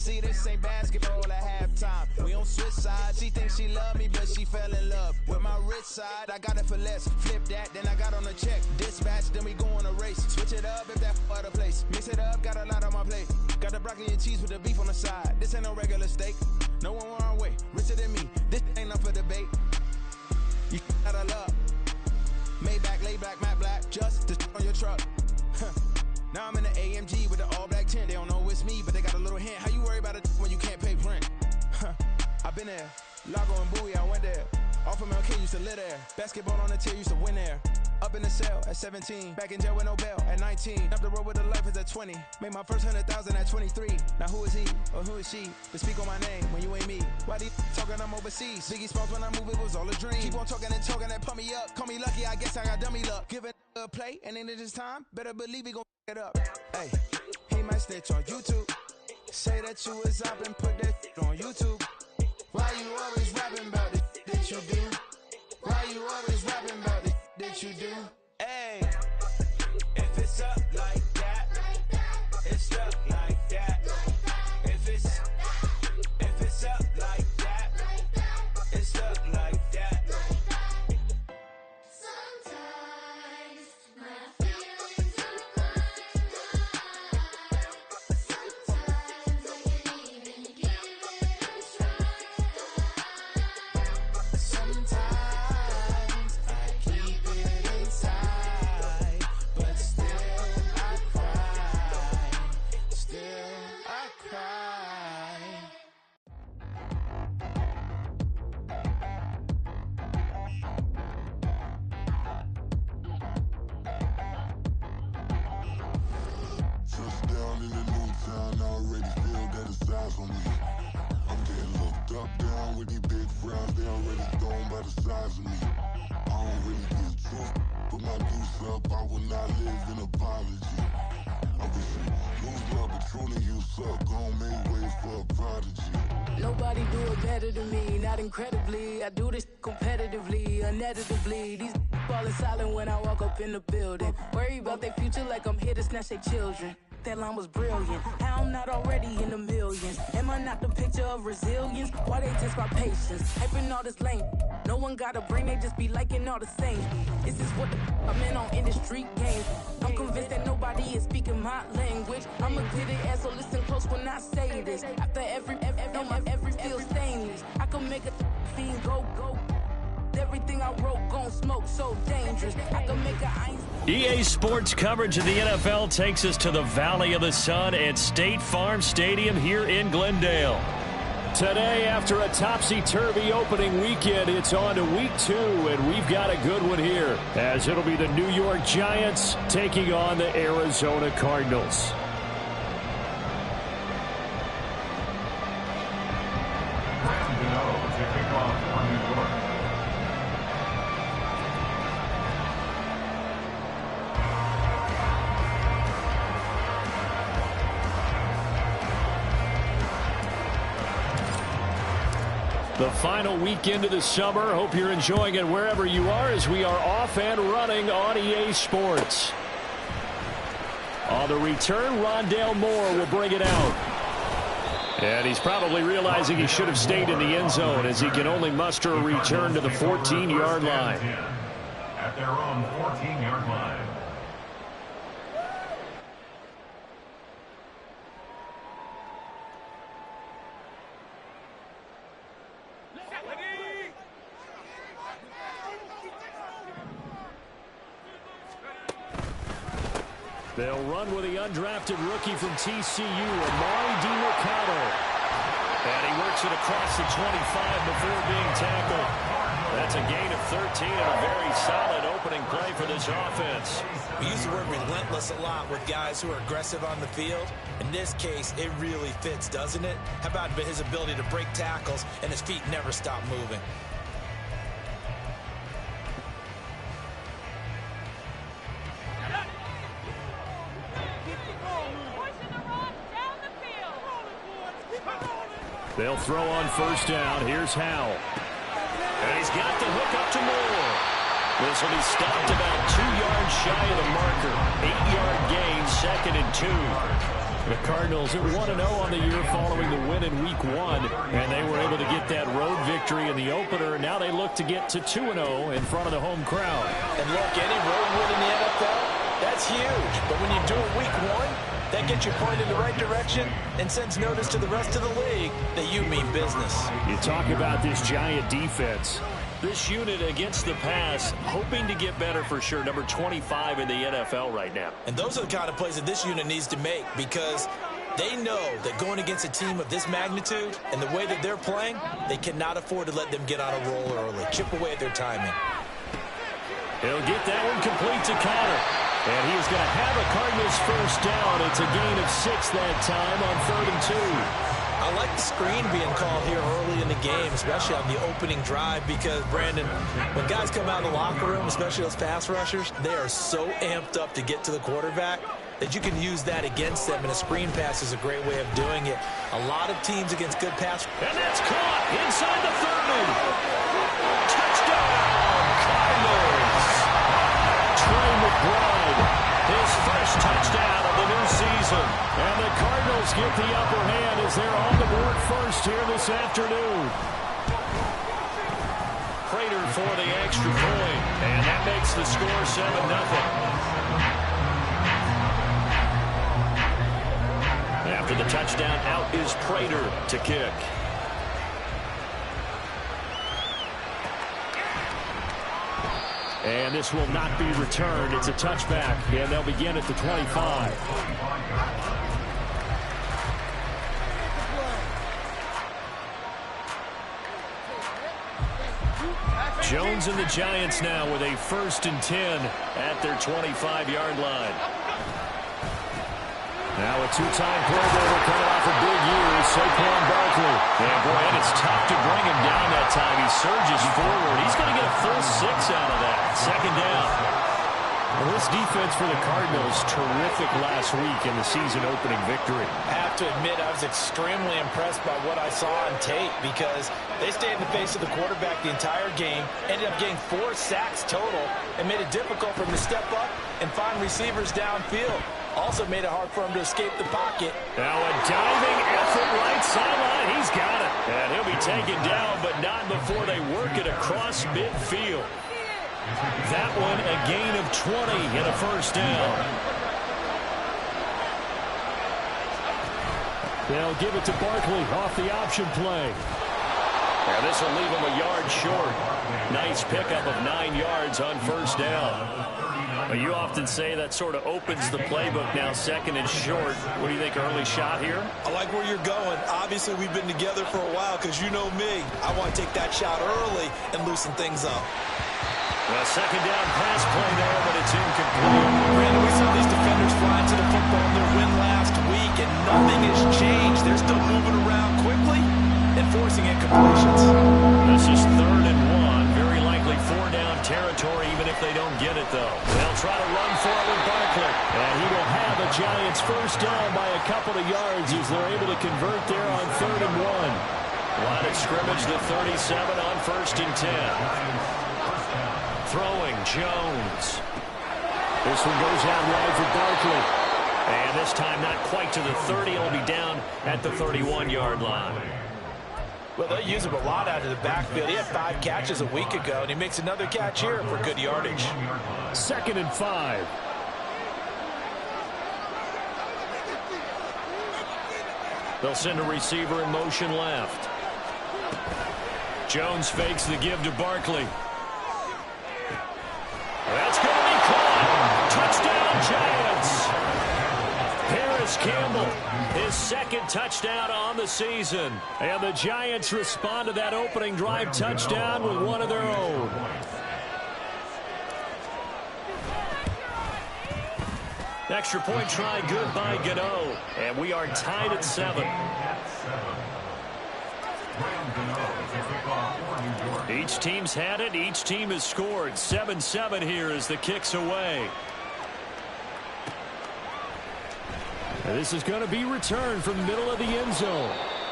See, this ain't basketball at halftime. We on switch sides. She thinks she love me, but she fell in love with my rich side. I got it for less. Flip that, then I got on a check. Dispatch, then we go on a race. Switch it up if that other place. Mix it up, got a lot on my plate. Got the broccoli and cheese with the beef on the side. This ain't no regular steak. No one wrong way. Richer than me. This ain't up for debate. You out of love. Maybach, lay back, matte black. Just to on your truck. Now I'm in the AMG with the all black tint. They don't know it's me, but they got a little hint. How you worry about it when you can't pay rent? I've been there. Lago and Bowie, I went there. Off of MLK, used to live there. Basketball on the tier, used to win there. Up in the cell at 17. Back in jail with no bail at 19. Up the road with the life is at 20. Made my first 100,000 at 23. Now who is he or who is she to speak on my name when you ain't me? Why they talking I'm overseas? Biggie Smalls when I move, it was all a dream. Keep on talking and pump me up. Call me lucky, I guess I got dummy luck. Give it a play, and then it's time. Better believe he gon' it up. Hey, he might snitch on YouTube. Say that you was up and put that on YouTube. Why you always rapping about it that you do? Why you always rapping about it that you do? Hey, if it's up like that, it's up like that. If it's up like that, it's up like that. Sometimes my feelings are blind. Sometimes I can't even give it a try. Sometimes I keep it inside, but still I cry. Still I cry. Touchdown in the new town, I already feel that it's eyes on me. I'm getting looked up, down with these big frowns, they already gone by the size of me. I don't really get truth, put my deuce up, I will not live in apology. I wish you lose love, but truly you suck, gon' make way for a prodigy. Nobody do it better than me, not incredibly. I do this competitively, uneditably. These falling silent when I walk up in the building. Worry about their future like I'm here to snatch their children. That line was brilliant. How I'm not already in the millions? Am I not the picture of resilience? Why they test my patience? Hyping all this lame. No one got a brain, they just be liking all the same. This is what the I'm in on industry games. I'm convinced that nobody is speaking my language. I'm a good ass, so listen close when I say this. After every feel stainless. I can make a scene go. Everything I wrote gon' smoke, so dangerous. I can make a ice. EA Sports coverage of the NFL takes us to the Valley of the Sun at State Farm Stadium here in Glendale. Today, after a topsy-turvy opening weekend, it's on to week 2, and we've got a good one here, as it'll be the New York Giants taking on the Arizona Cardinals. The final weekend of the summer. Hope you're enjoying it wherever you are as we are off and running on EA Sports. On the return, Rondale Moore will bring it out. And he's probably realizing he should have stayed in the end zone as he can only muster a return to the 14-yard line. At their own 14-yard line. They'll run with the undrafted rookie from TCU, Amari DiMercato. And he works it across the 25 before being tackled. That's a gain of 13 and a very solid opening play for this offense. We use the word relentless a lot with guys who are aggressive on the field. In this case, it really fits, doesn't it? How about his ability to break tackles and his feet never stop moving? They'll throw on first down. Here's Howell. And he's got the hook up to Moore. This will be stopped about 2 yards shy of the marker. 8-yard gain, 2nd and 2. The Cardinals are 1-0 on the year following the win in Week 1, and they were able to get that road victory in the opener. Now they look to get to 2-0 in front of the home crowd. And look, any road win in the NFL, that's huge. But when you do it Week 1, that gets you pointed in the right direction and sends notice to the rest of the league that you mean business. You talk about this Giant defense. This unit against the pass, hoping to get better for sure. Number 25 in the NFL right now. And those are the kind of plays that this unit needs to make, because they know that going against a team of this magnitude and the way that they're playing, they cannot afford to let them get on a roll early. Chip away at their timing. He'll get that one complete to Connor. And he's going to have a Cardinals first down. It's a gain of 6 that time on 3rd and 2. I like the screen being called here early in the game, especially on the opening drive, because, Brandon, when guys come out of the locker room, especially those pass rushers, they are so amped up to get to the quarterback that you can use that against them, and a screen pass is a great way of doing it. A lot of teams against good pass. And that's caught inside the 30. Touchdown, Cardinals. Trey McBride, his first touchdown of the new season. And the Cardinals get the upper hand as they're on the board first here this afternoon. Prater for the extra point, and that makes the score 7-0. After the touchdown, out is Prater to kick. And this will not be returned. It's a touchback, and they'll begin at the 25. Jones and the Giants now with a 1st and 10 at their 25-yard line. Now a two-time Pro Bowler coming off a big year is Saquon Barkley. And boy, and it's tough to bring him down that time. He surges forward. He's going to get a full 6 out of that. 2nd down. Well, this defense for the Cardinals, terrific last week in the season-opening victory. I have to admit, I was extremely impressed by what I saw on tape, because they stayed in the face of the quarterback the entire game, ended up getting 4 sacks total, and made it difficult for him to step up and find receivers downfield. Also made it hard for him to escape the pocket. Now a diving effort right sideline. He's got it. And he'll be taken down, but not before they work it across midfield. That one a gain of 20 and a 1st down. They'll give it to Barkley off the option play. And this will leave him a yard short. Nice pickup of 9 yards on 1st down. Well, you often say that sort of opens the playbook now, 2nd and short. What do you think, early shot here? I like where you're going. Obviously, we've been together for a while, because you know me. I want to take that shot early and loosen things up. Well, 2nd down pass play there, but it's incomplete. Brandon, we saw these defenders flying to the football in their win last week, and nothing has changed. They're still moving around quickly and forcing incompletions. This is 3rd and 1. Very likely 4-down territory, even if they don't get it, though. They'll try to run for it with Barkley. And he will have the Giants first down by a couple of yards as they're able to convert there on 3rd and 1. Line of scrimmage, the 37 on 1st and 10. Throwing, Jones. This one goes out wide for Barkley. And this time not quite to the 30. It'll be down at the 31-yard line. Well, they use him a lot out of the backfield. He had 5 catches a week ago, and he makes another catch here for good yardage. 2nd and 5. They'll send a receiver in motion left. Jones fakes the give to Barkley. That's going to be caught. Touchdown, Giants. Paris Campbell, his 2nd touchdown on the season. And the Giants respond to that opening drive touchdown with one of their own. Extra point try good by Gano. And we are tied at 7. Each team's had it. Each team has scored. 7-7 here as the kick's away. And this is going to be returned from the middle of the end zone.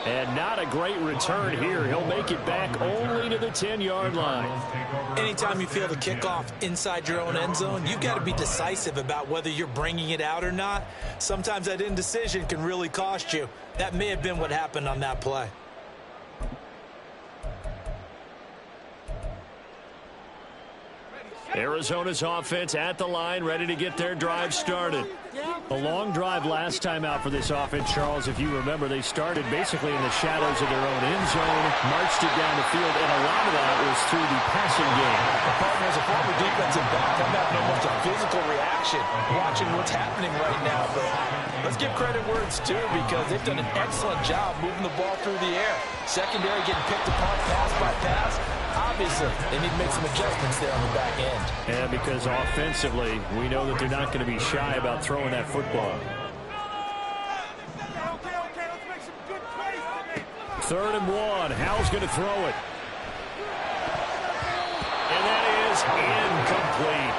And not a great return here. He'll make it back only to the 10-yard line. Anytime you feel the kickoff inside your own end zone, you've got to be decisive about whether you're bringing it out or not. Sometimes that indecision can really cost you. That may have been what happened on that play. Arizona's offense at the line, ready to get their drive started. A long drive last time out for this offense, Charles. If you remember, they started basically in the shadows of their own end zone, marched it down the field, and a lot of that was through the passing game. The partner as a former defensive back, I'm having almost a physical reaction watching what's happening right now. But let's give credit where it's due, because they've done an excellent job moving the ball through the air. Secondary getting picked apart pass by pass. Obviously, they need to make some adjustments there on the back end. And because offensively, we know that they're not going to be shy about throwing that football. 3rd and 1. Howell's going to throw it. And that is incomplete.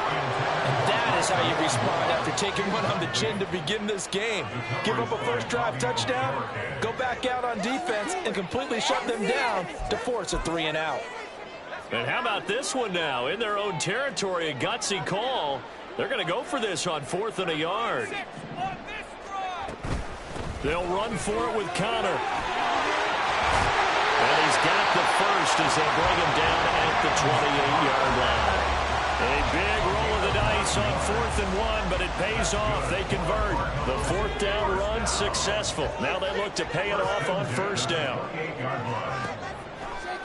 And that is how you respond after taking one on the chin to begin this game. Give up a first drive touchdown, go back out on defense, and completely shut them down to force a 3-and-out. And how about this one now? In their own territory, a gutsy call. They're going to go for this on 4th and a yard. They'll run for it with Connor. And he's got the first as they bring him down at the 28-yard line. A big roll of the dice on 4th and 1, but it pays off. They convert. The 4th down run successful. Now they look to pay it off on 1st down.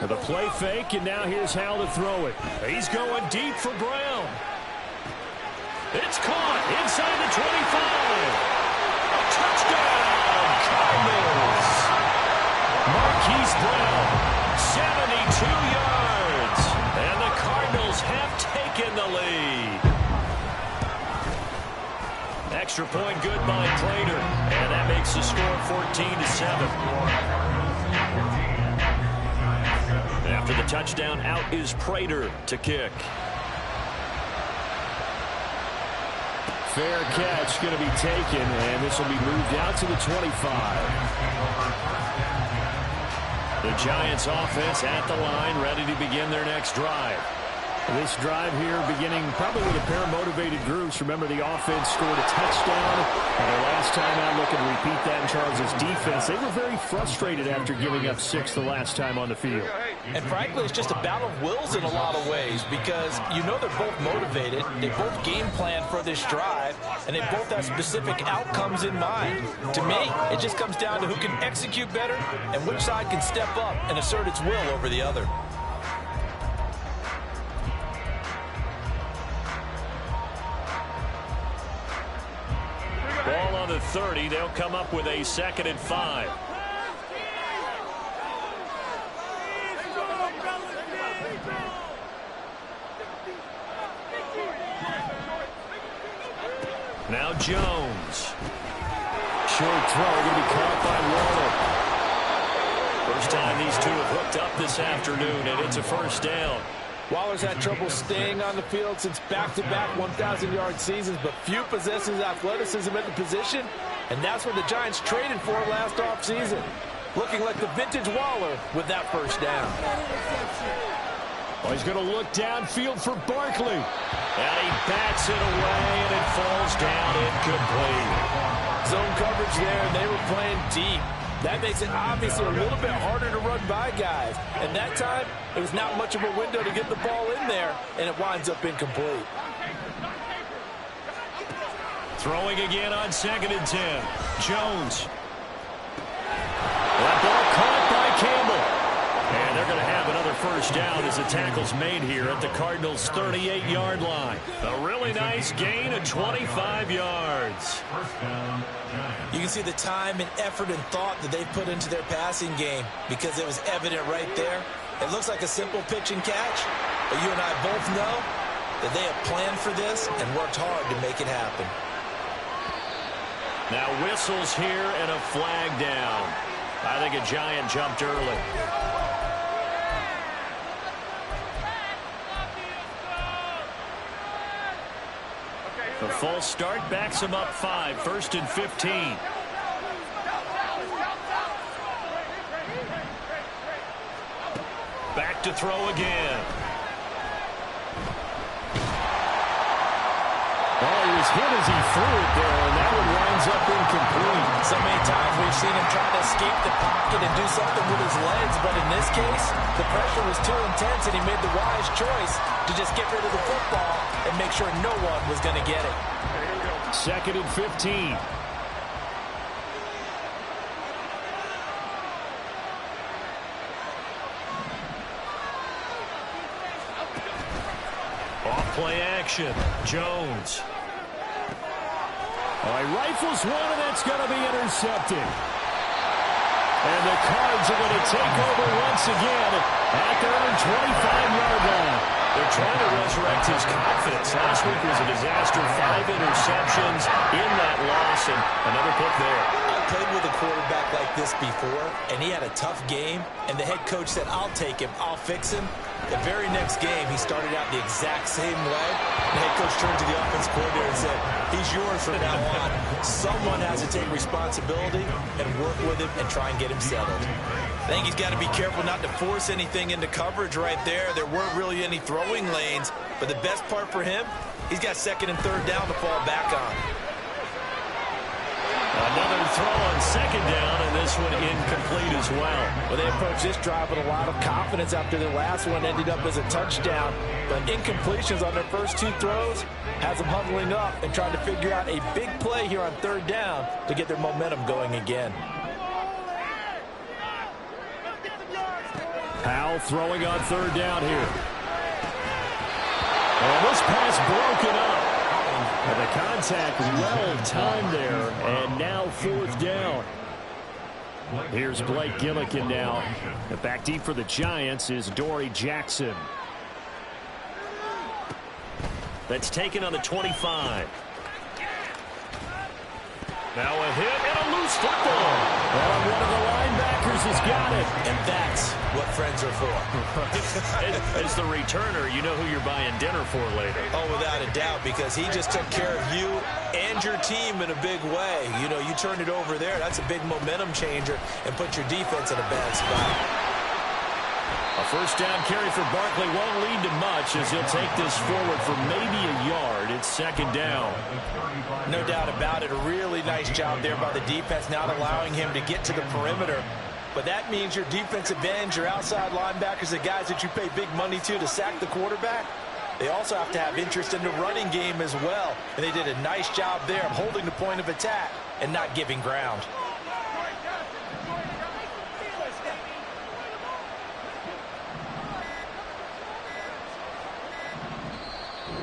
The play fake, and now here's Howell to throw it. He's going deep for Brown. It's caught inside the 25. A touchdown, Cardinals. Marquise Brown, 72 yards. And the Cardinals have taken the lead. Extra point good by Prater. And that makes the score 14-7. After the touchdown, out is Prater to kick. Fair catch going to be taken, and this will be moved out to the 25. The Giants offense at the line, ready to begin their next drive. This drive here beginning probably with a pair of motivated groups. Remember, the offense scored a touchdown. And their last time out, looking to repeat that in Charles's defense. They were very frustrated after giving up 6 the last time on the field. And frankly, it's just a battle of wills in a lot of ways, because you know they're both motivated. They both game plan for this drive, and they both have specific outcomes in mind. To me, it just comes down to who can execute better and which side can step up and assert its will over the other. Ball on the 30. They'll come up with a 2nd and 5. Now Jones. Short throw going to be caught by Waller. First time these two have hooked up this afternoon, and it's a 1st down. Waller's had trouble staying on the field since back-to-back 1,000-yard seasons, but few possesses athleticism at the position, and that's what the Giants traded for last offseason. Looking like the vintage Waller with that 1st down. Well, he's going to look downfield for Barkley. And he bats it away, and it falls down incomplete. Zone coverage there, and they were playing deep. That makes it obviously a little bit harder to run by guys. And that time, it was not much of a window to get the ball in there, and it winds up incomplete. Throwing again on 2nd and 10. Jones. That ball caught by Campbell. And they're going to have another 1st down as the tackle's made here at the Cardinals' 38-yard line. A really nice gain of 25 yards. You can see the time and effort and thought that they put into their passing game, because it was evident right there. It looks like a simple pitch and catch, but you and I both know that they have planned for this and worked hard to make it happen. Now whistles here and a flag down. I think a Giant jumped early. The false start backs him up 5, 1st and 15. to throw again. Oh, he was hit as he threw it there, and that one winds up incomplete. So many times we've seen him try to escape the pocket and do something with his legs, but in this case, the pressure was too intense, and he made the wise choice to just get rid of the football and make sure no one was going to get it. 2nd and 15. Off-play action. Jones. Oh, he rifles one, and that's going to be intercepted. And the Cards are going to take over once again at their own 25-yard line. They're trying to resurrect his confidence. Last week was a disaster. 5 interceptions in that loss, and another pick there. I played with a quarterback like this before, and he had a tough game, and the head coach said, I'll take him, I'll fix him. The very next game, he started out the exact same way. The head coach turned to the offense coordinator and said, he's yours from now on. Someone has to take responsibility and work with him and try and get him settled. I think he's got to be careful not to force anything into coverage right there. There weren't really any throwing lanes, but the best part for him, he's got 2nd and 3rd down to fall back on. Another throw on 2nd down, and this one incomplete as well. Well, they approached this drive with a lot of confidence after the last one ended up as a touchdown. But incompletions on their first 2 throws has them huddling up and trying to figure out a big play here on 3rd down to get their momentum going again. Powell throwing on 3rd down here. And this pass broken up. And the contact well timed there, and now 4th down. Here's Blake Gillikin now. And back deep for the Giants is Dory Jackson. That's taken on the 25. Now a hit and a loose football. And one of the linebackers has got it. And that's what friends are for. As the returner, you know who you're buying dinner for later. Oh, without a doubt, because he just took care of you and your team in a big way. You know, you turned it over there. That's a big momentum changer and put your defense in a bad spot. A 1st down carry for Barkley won't lead to much as he'll take this forward for maybe a yard. It's 2nd down. No doubt about it. A really nice job there by the defense, not allowing him to get to the perimeter. But that means your defensive ends, your outside linebackers, the guys that you pay big money to sack the quarterback, they also have to have interest in the running game as well. And they did a nice job there of holding the point of attack and not giving ground.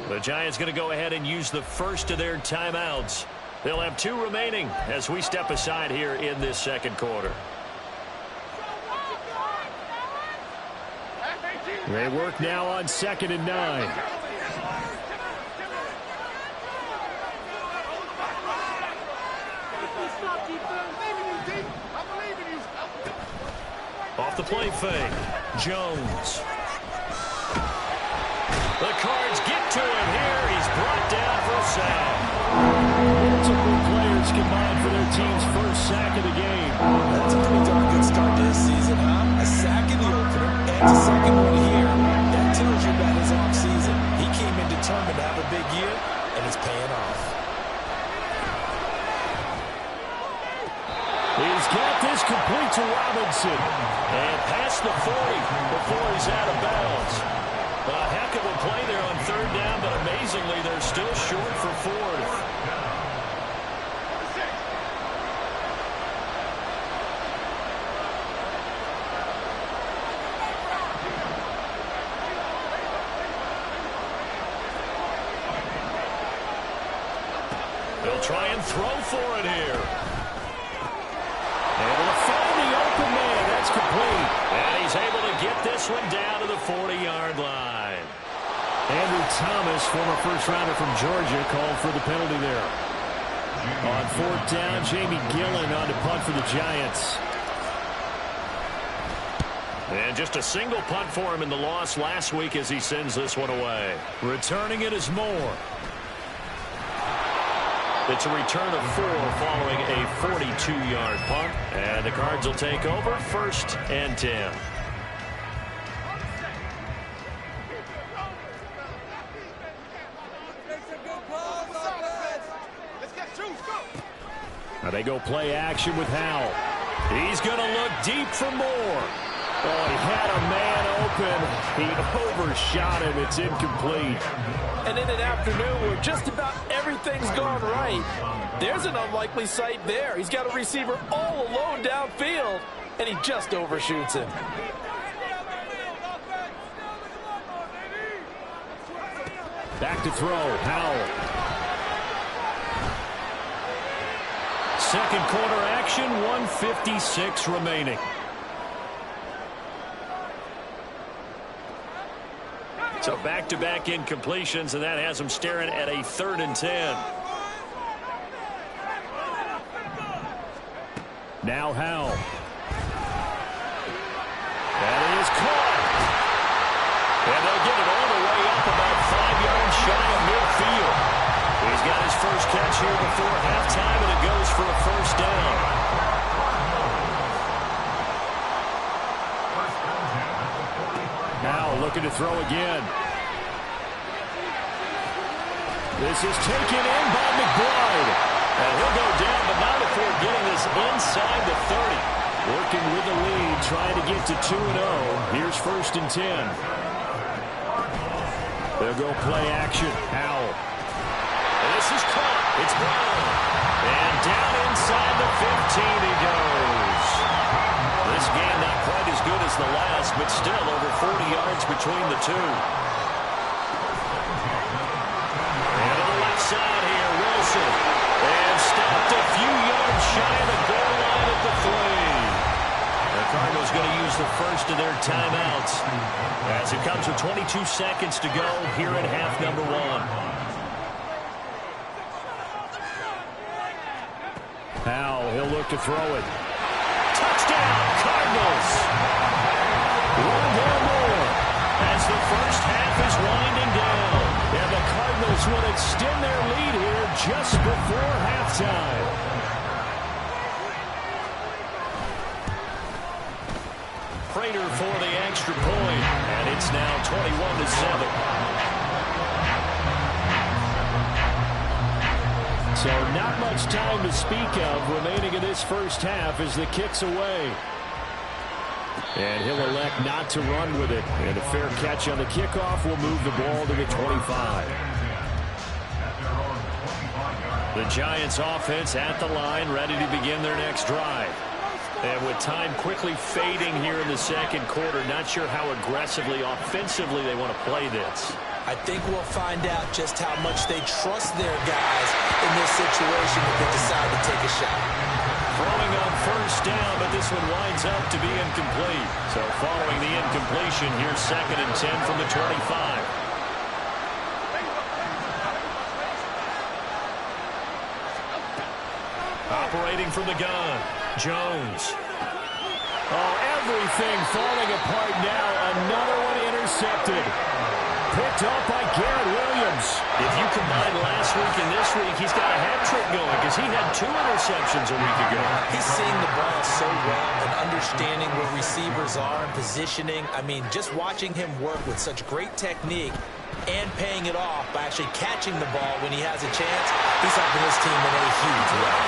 The Giants going to go ahead and use the first of their timeouts. They'll have 2 remaining as we step aside here in this 2nd quarter. They work now on 2nd and 9. Off the play fake. Jones. The Cards get to him here. He's brought down for a sack. Multiple players combined for their team's first sack of the game. That's a pretty darn good start to this season, huh? A sack in the opener and a 2nd one here. That tells you about his offseason. He came in determined to have a big year, and it's paying off. He's got this complete to Robinson. And past the 40 before he's out of bounds. A heck of a play there on 3rd down, but amazingly, they're still short for 4th. They'll try and throw for it here. Able to find the open man. That's complete. And he's able to get this one down to the 40-yard line. Andrew Thomas, former first-rounder from Georgia, called for the penalty there. On 4th down, Jamie Gillen on to punt for the Giants. And just a single punt for him in the loss last week as he sends this one away. Returning it is Moore. It's a return of 4 following a 42-yard punt. And the Cards will take over 1st and 10. They go play action with Howell. He's going to look deep for more. Oh, he had a man open. He overshot him. It's incomplete. And in an afternoon where just about everything's gone right, there's an unlikely sight there. He's got a receiver all alone downfield, and he just overshoots him. Back to throw, Howell. Second quarter action, 1:56 remaining. So back-to-back incompletions, and that has them staring at a 3rd and 10. Now Howell. That is caught. And they'll get it all the way up about 5 yards shy of midfield. He's got his first catch here before halftime, and it goes for a first down. Now looking to throw again. This is taken in by McBride. And he'll go down, but not before getting this inside the 30. Working with the lead, trying to get to 2-0. Here's 1st and 10. They'll go play action. Howell. And this is caught. It's Brown. And down inside the 15 he goes. This game not quite as good as the last, but still over 40 yards between the two. And on the left side here, Wilson. And stopped a few yards shy of the goal line at the 3. The Cardinals going to use the first of their timeouts as it comes with 22 seconds to go here in half number 1. Howell, he'll look to throw it. Touchdown, Cardinals! Rondale Moore as the first half is winding down. And the Cardinals will extend their lead here just before halftime. Prater for the extra point, and it's now 21-7. So not much time to speak of remaining in this first half as the kick's away. And he'll elect not to run with it. And a fair catch on the kickoff will move the ball to the 25. The Giants offense at the line, ready to begin their next drive. And with time quickly fading here in the second quarter, not sure how aggressively, offensively they want to play this. I think we'll find out just how much they trust their guys in this situation if they decide to take a shot. Throwing on first down, but this one winds up to be incomplete. So following the incompletion, here's 2nd and 10 from the 25. Operating from the gun, Jones. Oh, everything falling apart now. Another one intercepted. Picked up by Garrett Williams. If you combine last week and this week, he's got a hat trick going because he had 2 interceptions a week ago. He's seeing the ball so well and understanding where receivers are and positioning. I mean, just watching him work with such great technique and paying it off by actually catching the ball when he has a chance, he's helping his team in a huge way.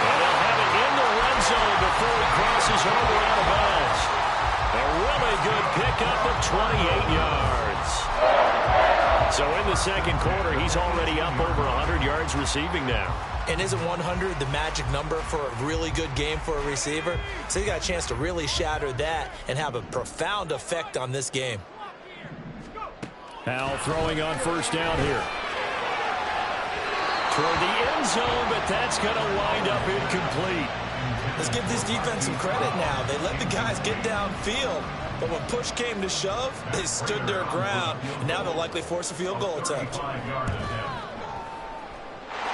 And they'll have it in the red zone before he crosses over out of bounds. A really good pickup of 28 yards. So in the second quarter, he's already up over 100 yards receiving now. And isn't 100 the magic number for a really good game for a receiver? So he got a chance to really shatter that and have a profound effect on this game. Howell throwing on first down here. Toward the end zone, but that's going to wind up incomplete. Let's give this defense some credit now. They let the guys get downfield, but when push came to shove, they stood their ground, and now they'll likely force a field goal attempt.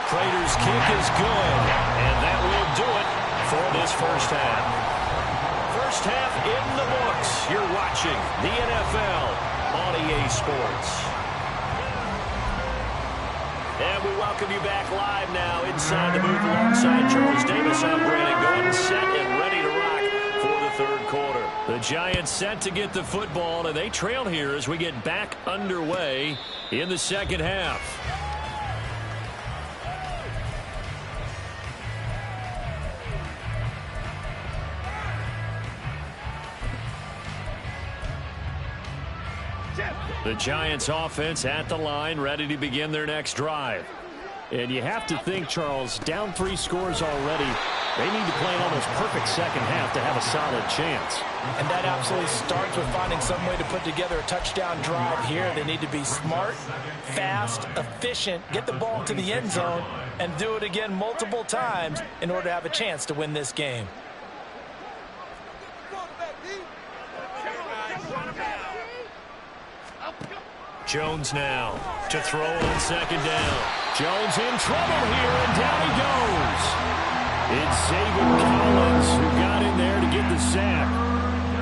Prater's kick is good, and that will do it for this first half. First half in the books. You're watching the NFL on EA Sports. And we welcome you back live now inside the booth alongside Charles Davis. I'm Brandon Gordon, set and ready to rock for the third quarter. The Giants set to get the football, and they trail here as we get back underway in the second half. The Giants offense at the line, ready to begin their next drive. And you have to think, Charles, down 3 scores already, they need to play an almost perfect second half to have a solid chance. And that absolutely starts with finding some way to put together a touchdown drive here. They need to be smart, fast, efficient, get the ball to the end zone, and do it again multiple times in order to have a chance to win this game. Jones now to throw on second down. Jones in trouble here, and down he goes. It's Zaven Collins who got in there to get the sack.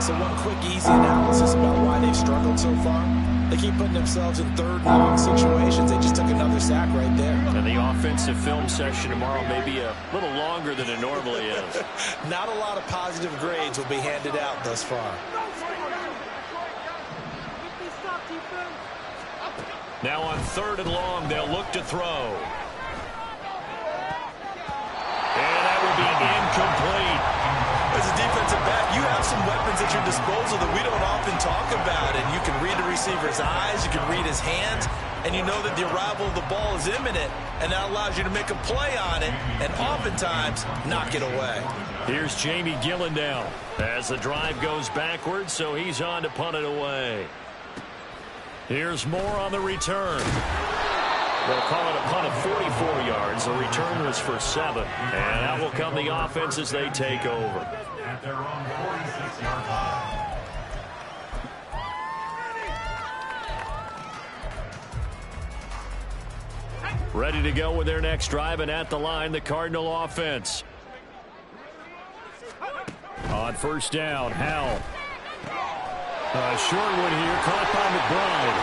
So one quick, easy analysis about why they've struggled so far. They keep putting themselves in third and long situations. They just took another sack right there. And the offensive film session tomorrow may be a little longer than it normally is. Not a lot of positive grades will be handed out thus far. Now on 3rd and long, they'll look to throw. And that will be incomplete. As a defensive back, you have some weapons at your disposal that we don't often talk about. And you can read the receiver's eyes, you can read his hands, and you know that the arrival of the ball is imminent. And that allows you to make a play on it and oftentimes knock it away. Here's Jamie Gillendow as the drive goes backwards, so he's on to punt it away. Here's Moore on the return. They'll call it a punt of 44 yards. The return was for 7. And out will come the offense as they take over. At their own 46-yard line. Ready to go with their next drive, and at the line, the Cardinal offense. On 1st down, Howell. Short one here, caught by McBride.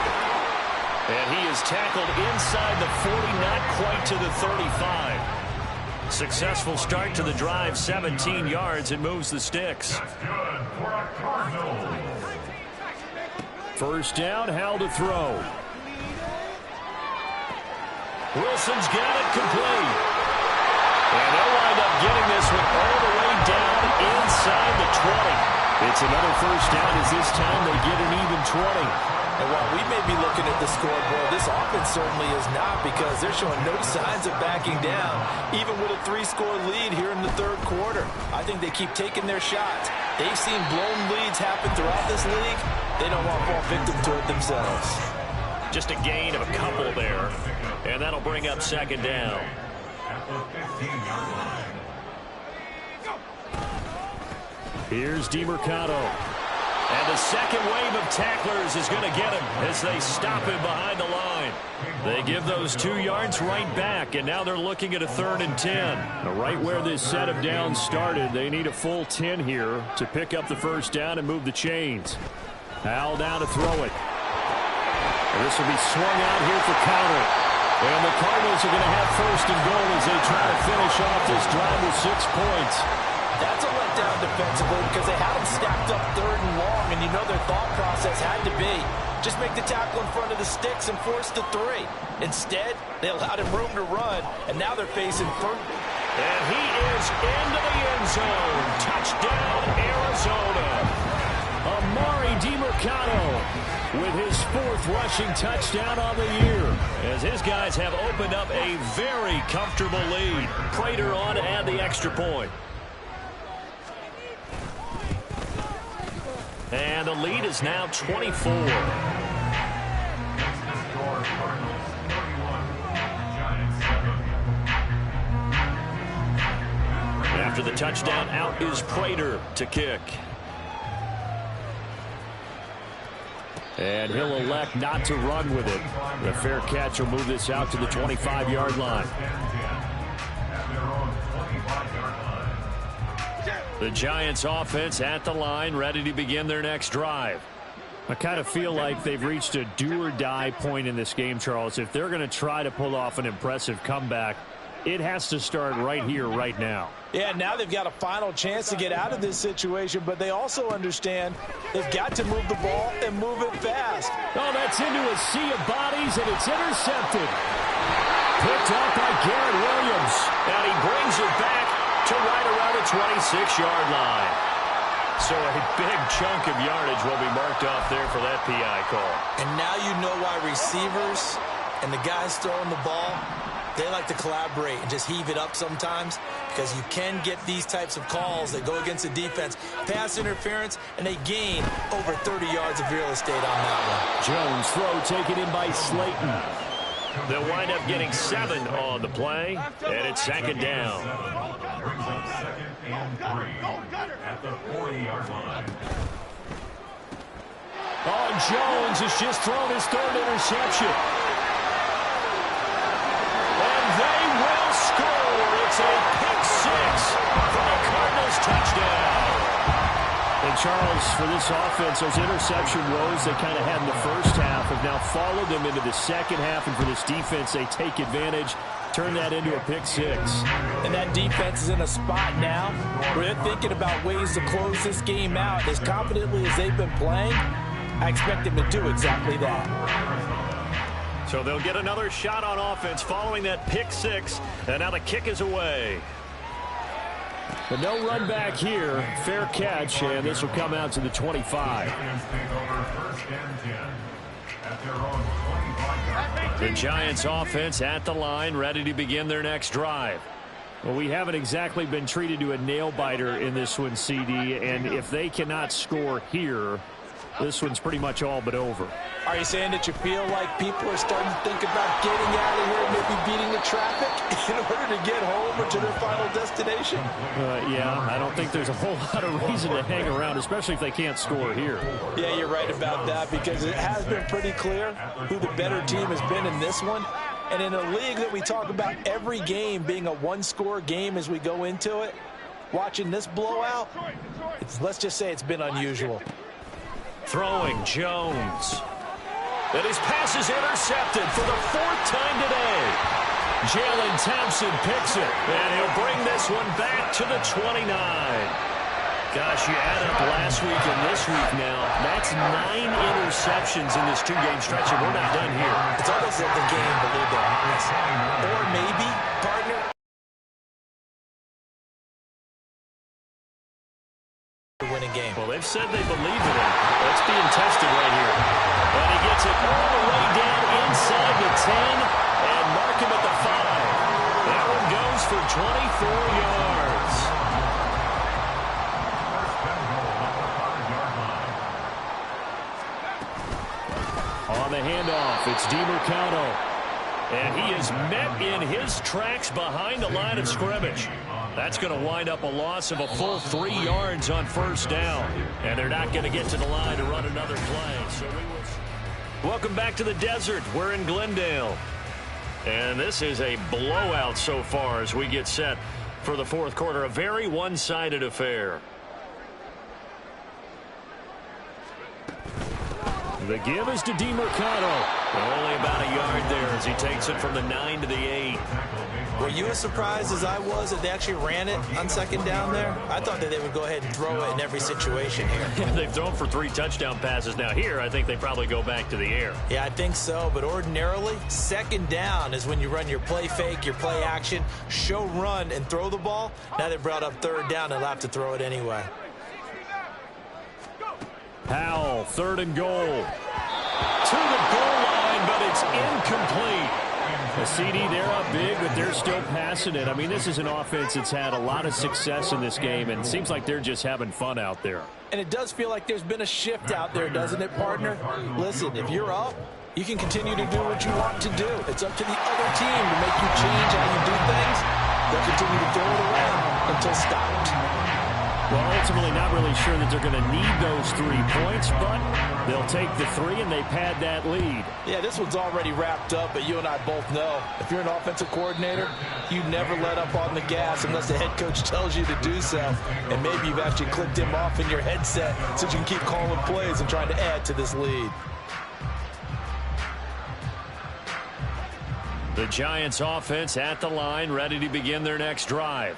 And he is tackled inside the 40, not quite to the 35. Successful start to the drive, 17 yards, and moves the sticks. That's good for a Cardinal. 1st down, Howell to throw. Wilson's got it complete. And they'll wind up getting this one all the way down inside the 20. It's another 1st down as this time they get an even 20. And while we may be looking at the scoreboard, this offense certainly is not, because they're showing no signs of backing down, even with a 3-score lead here in the 3rd quarter. I think they keep taking their shots. They've seen blown leads happen throughout this league. They don't want to fall victim to it themselves. Just a gain of a couple there, and that'll bring up 2nd down. At the 15-yard line. Here's DeMercado. And the second wave of tacklers is going to get him as they stop him behind the line. They give those 2 yards right back, and now they're looking at a 3rd and 10. Now, right where this set of downs started, they need a full 10 here to pick up the 1st down and move the chains. Howell down to throw it. And this will be swung out here for Cowder. And the Cardinals are going to have 1st and goal as they try to finish off this drive with 6 points. That's a letdown defensively, because they had them stacked up 3rd and long, and you know their thought process had to be just make the tackle in front of the sticks and force the 3. Instead, they allowed him room to run, and now they're facing 3rd. And he is into the end zone. Touchdown, Arizona. Amari DeMercado with his 4th rushing touchdown on the year, as his guys have opened up a very comfortable lead. Prater on to add the extra point. And the lead is now 24. After the touchdown, out is Prater to kick. And he'll elect not to run with it. The fair catch will move this out to the 25-yard line. The Giants offense at the line, ready to begin their next drive. I kind of feel like they've reached a do-or-die point in this game, Charles. If they're going to try to pull off an impressive comeback, it has to start right here, right now. Yeah, now they've got a final chance to get out of this situation, but they also understand they've got to move the ball and move it fast. Oh, that's into a sea of bodies, and it's intercepted. Picked up by Garrett Williams, and he brings it back to right around the 26-yard line. So a big chunk of yardage will be marked off there for that PI call. And now you know why receivers and the guys throwing the ball, they like to collaborate and just heave it up sometimes, because you can get these types of calls that go against the defense. Pass interference, and they gain over 30 yards of real estate on that one. Jones throw taken in by Slayton. They'll wind up getting 7 on the play, and it's second down. Brings up 2nd and 3 at the 40-yard line. Oh, Jones has just thrown his 3rd interception. And they will score. It's a pick 6 for the Cardinals touchdown. And Charles, for this offense, those interception woes they kind of had in the first half have now followed them into the second half. And for this defense, they take advantage, turn that into a pick 6. And that defense is in a spot now where they're thinking about ways to close this game out. As confidently as they've been playing, I expect them to do exactly that. So they'll get another shot on offense following that pick 6. And now the kick is away. But no run back here. Fair catch, and this will come out to the 25. The Giants offense at the line, ready to begin their next drive. Well, we haven't exactly been treated to a nail-biter in this one, CD, and if they cannot score here, this one's pretty much all but over. Are you saying that you feel like people are starting to think about getting out of here, maybe beating the traffic in order to get home or to their final destination? Yeah, I don't think there's a whole lot of reason to hang around, especially if they can't score here. Yeah, you're right about that, because it has been pretty clear who the better team has been in this one. And in a league that we talk about every game being a one-score game as we go into it, watching this blowout, let's just say it's been unusual. Throwing Jones. And his pass is intercepted for the 4th time today. Jalen Thompson picks it, and he'll bring this one back to the 29. Gosh, you add up last week and this week now, that's 9 interceptions in this 2-game stretch, and we're not done here. It's almost like the game believed their eyes. Or maybe, partner, to win a game. Well, they've said they believe in it. That's being tested right here. And he gets it all the way down inside the 10 and mark him at the 5. That one goes for 24 yards. On the handoff, it's DeMarcano. And he is met in his tracks behind the line of scrimmage. That's going to wind up a loss of a full 3 yards on first down. And they're not going to get to the line to run another play. So welcome back to the desert. We're in Glendale. And this is a blowout so far as we get set for the 4th quarter. A very one-sided affair. The give is to DeMarcano. Only about a yard there as he takes it from the 9 to the 8. Were you as surprised as I was that they actually ran it on 2nd down there? I thought that they would go ahead and throw it in every situation here. Yeah, they've thrown for 3 touchdown passes. Now here, I think they probably go back to the air. Yeah, I think so. But ordinarily, 2nd down is when you run your play fake, your play action, show run, and throw the ball. Now they brought up 3rd down. They'll have to throw it anyway. Powell, 3rd and goal. To the goal line, but it's incomplete. The CD, they're up big, but they're still passing it. I mean, this is an offense that's had a lot of success in this game, and it seems like they're just having fun out there. And it does feel like there's been a shift out there, doesn't it, partner? Listen, if you're up, you can continue to do what you want to do. It's up to the other team to make you change how you do things. They'll continue to throw it around until stopped. Well, ultimately not really sure that they're going to need those 3 points, but they'll take the 3 and they pad that lead. Yeah, this one's already wrapped up, but you and I both know if you're an offensive coordinator, you never let up on the gas unless the head coach tells you to do so. And maybe you've actually clicked him off in your headset so you can keep calling plays and trying to add to this lead. The Giants offense at the line, ready to begin their next drive.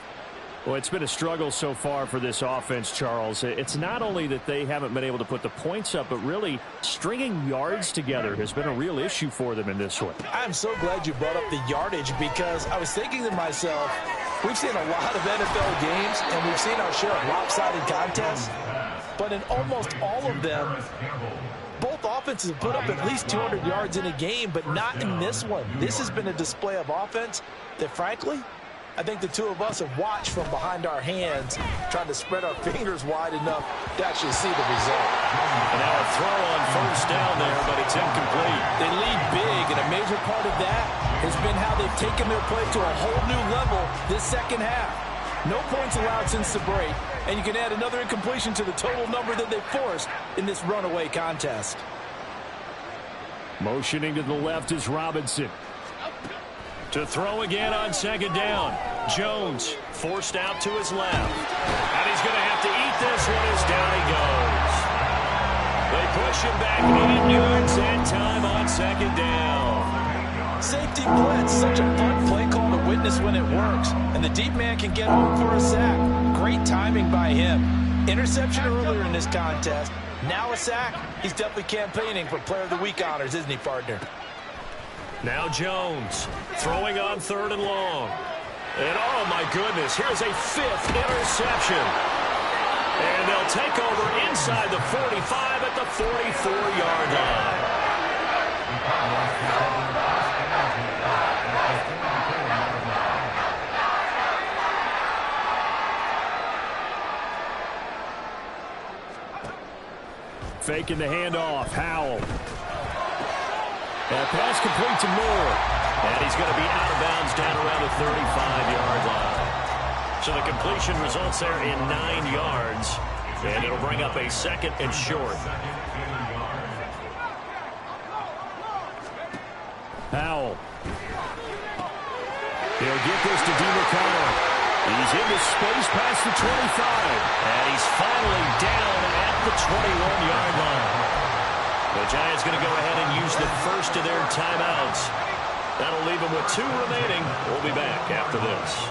Well, it's been a struggle so far for this offense, Charles. It's not only that they haven't been able to put the points up, but really stringing yards together has been a real issue for them in this one. I'm so glad you brought up the yardage, because I was thinking to myself, we've seen a lot of NFL games, and we've seen our share of lopsided contests. but in almost all of them, both offenses have put up at least 200 yards in a game, but not in this one. This has been a display of offense that, frankly, I think the two of us have watched from behind our hands, trying to spread our fingers wide enough to actually see the result. And now a throw on first down there, but it's incomplete. They lead big, and a major part of that has been how they've taken their play to a whole new level this second half. No points allowed since the break, and you can add another incompletion to the total number that they forced in this runaway contest. Motioning to the left is Robinson. To throw again on second down. Jones forced out to his left. And he's going to have to eat this one as down he goes. They push him back 8 yards and time on second down. Safety blitz, such a fun play call to witness when it works. And the deep man can get home for a sack. Great timing by him. Interception earlier in this contest. Now a sack. He's definitely campaigning for Player of the Week honors, isn't he, partner? Now Jones throwing on third and long. And oh my goodness, here's a 5th interception. And they'll take over inside the 45 at the 44-yard line. Faking the handoff, Howell. And a pass complete to Moore. And he's going to be out of bounds down around the 35-yard line. So the completion results there in 9 yards. And it'll bring up a 2nd and short. Howell. He'll get this to DeMcConnell. He's into space past the 25. And he's finally down at the 21-yard line. The Giants going to go ahead and use the first of their timeouts. That'll leave them with 2 remaining. We'll be back after this.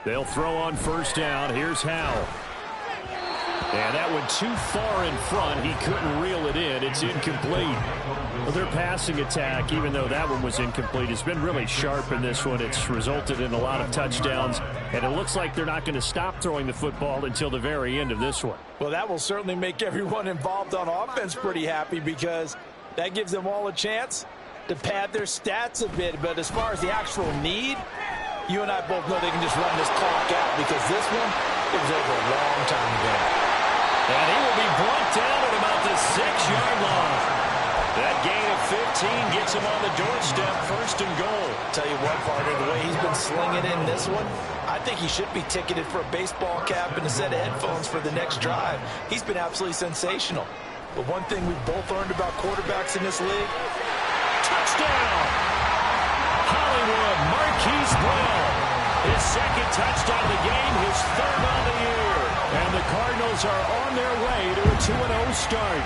They'll throw on first down. Here's Howell. And that went too far in front. He couldn't reel it in. It's incomplete. Well, their passing attack, even though that one was incomplete, has been really sharp in this one. It's resulted in a lot of touchdowns, and it looks like they're not going to stop throwing the football until the very end of this one. Well, that will certainly make everyone involved on offense pretty happy, because that gives them all a chance to pad their stats a bit. But as far as the actual need, you and I both know they can just run this clock out, because this one, it was over a long time ago. And he will be brought down at about the 6-yard line. That gain of 15 gets him on the doorstep, 1st and goal. Tell you what, partner, the way he's been slinging in this one, I think he should be ticketed for a baseball cap and a set of headphones for the next drive. He's been absolutely sensational. But one thing we've both learned about quarterbacks in this league, touchdown! Hollywood Marquise Brown. His 2nd touchdown of the game, his 3rd on the year. And the Cardinals are on their way to a 2-0 start.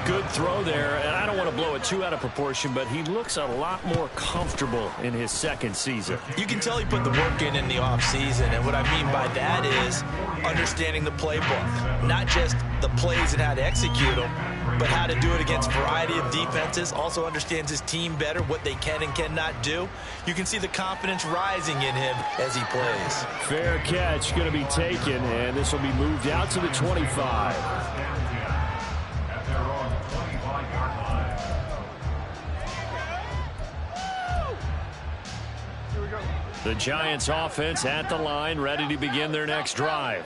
Good throw there, and I don't want to blow it too out of proportion, but he looks a lot more comfortable in his 2nd season. You can tell he put the work in the offseason, and what I mean by that is understanding the playbook. Not just the plays and how to execute them, but how to do it against a variety of defenses. Also understands his team better, what they can and cannot do. You can see the confidence rising in him as he plays. Fair catch going to be taken, and this will be moved out to the 25. The Giants offense at the line, ready to begin their next drive.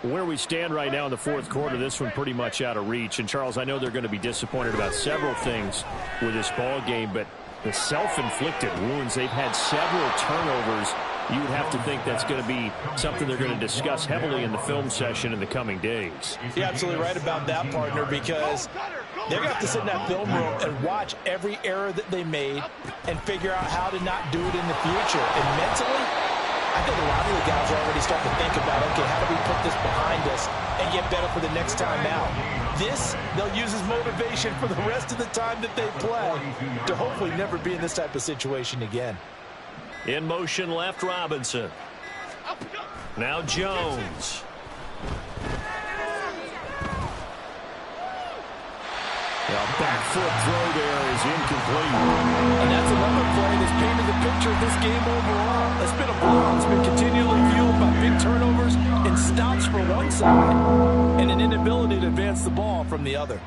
Where we stand right now in the 4th quarter, this one pretty much out of reach. And, Charles, I know they're going to be disappointed about several things with this ball game, but the self-inflicted wounds, they've had several turnovers. You would have to think that's going to be something they're going to discuss heavily in the film session in the coming days. You're absolutely right about that, partner, because they're going to have to sit in that film room and watch every error that they made and figure out how to not do it in the future. And mentally, I think a lot of the guys are already starting to think about, okay, how do we put this behind us and get better for the next time out? This, they'll use as motivation for the rest of the time that they play to hopefully never be in this type of situation again. In motion left, Robinson. Now Jones. Back foot throw there is incomplete. And that's another play that's painted the picture of this game overall. It's been a blowout. It's been continually fueled by big turnovers and stops for one side and an inability to advance the ball from the other.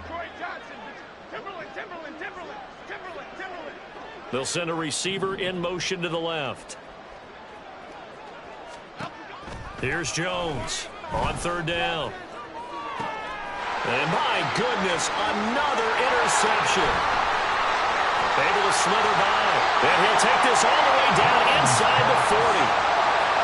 They'll send a receiver in motion to the left. Here's Jones on third down. And my goodness, another interception. Able to slither by. And he'll take this all the way down inside the 40.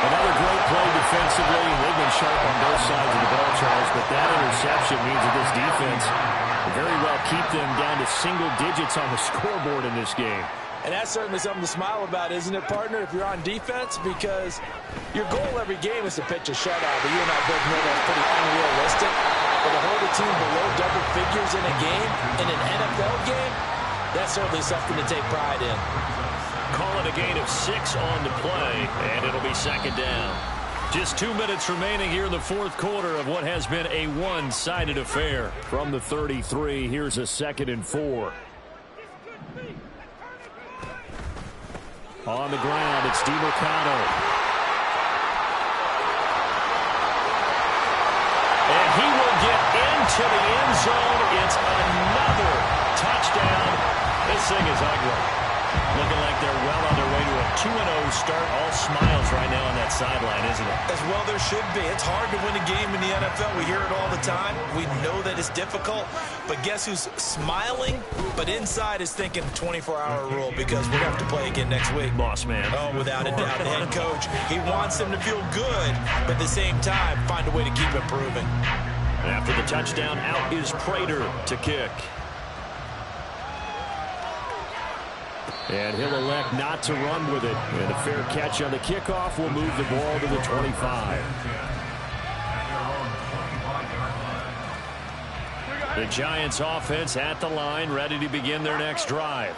Another great play defensively. They've been sharp on both sides of the ball, Charles, but that interception means that this defense will very well keep them down to single digits on the scoreboard in this game. And that's certainly something to smile about, isn't it, partner, if you're on defense? Because your goal every game is to pitch a shutout, but you and I both know that's pretty unrealistic. But to hold a team below double figures in a game, in an NFL game, that's certainly something to take pride in. Call it a gain of 6 on the play, and it'll be second down. Just 2 minutes remaining here in the fourth quarter of what has been a one-sided affair. From the 33, here's a 2nd and 4. On the ground, it's DiMercado. And he will get into the end zone. It's another touchdown. This thing is ugly. Looking like they're well on their way to a 2-0 start. All smiles right now on that sideline, isn't it? As well there should be. It's hard to win a game in the NFL. We hear it all the time. We know that it's difficult. But guess who's smiling? But inside is thinking 24-hour rule because we're going to have to play again next week. Boss man. Oh, without a doubt. The head coach, he wants them to feel good, but at the same time, find a way to keep improving. After the touchdown, out is Prater to kick. And he'll elect not to run with it. And a fair catch on the kickoff will move the ball to the 25. The Giants offense at the line, ready to begin their next drive.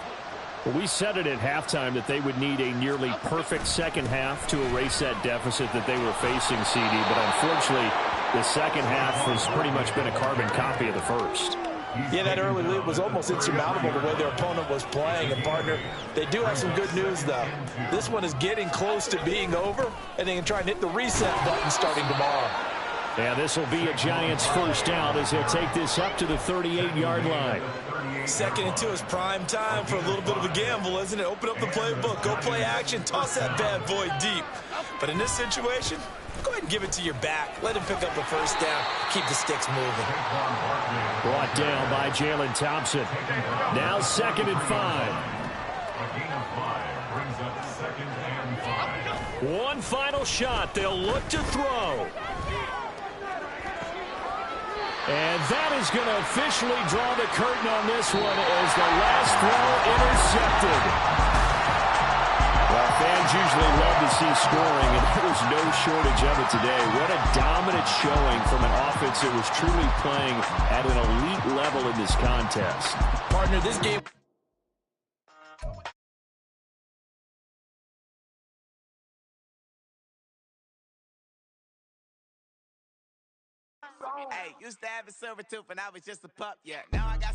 Well, we said it at halftime that they would need a nearly perfect second half to erase that deficit that they were facing, CD. But unfortunately, the second half has pretty much been a carbon copy of the first. Yeah, that early lead was almost insurmountable the way their opponent was playing. And, partner, they do have some good news, though. This one is getting close to being over, and they can try and hit the reset button starting tomorrow. Yeah, this will be a Giants first down as he'll take this up to the 38-yard line. 2nd and 2 is prime time for a little bit of a gamble, isn't it? Open up the playbook, go play action, toss that bad boy deep. But in this situation, go ahead and give it to your back. Let him pick up the first down. Keep the sticks moving. Brought down by Jalen Thompson. Now 2nd and 5. One final shot. They'll look to throw. And that is going to officially draw the curtain on this one as the last throw intercepted. Well, fans usually love to see scoring, and there's no shortage of it today. What a dominant showing from an offense that was truly playing at an elite level in this contest. Partner, this game... Hey, used to have a silver tooth and I was just a pup, yeah. Now I got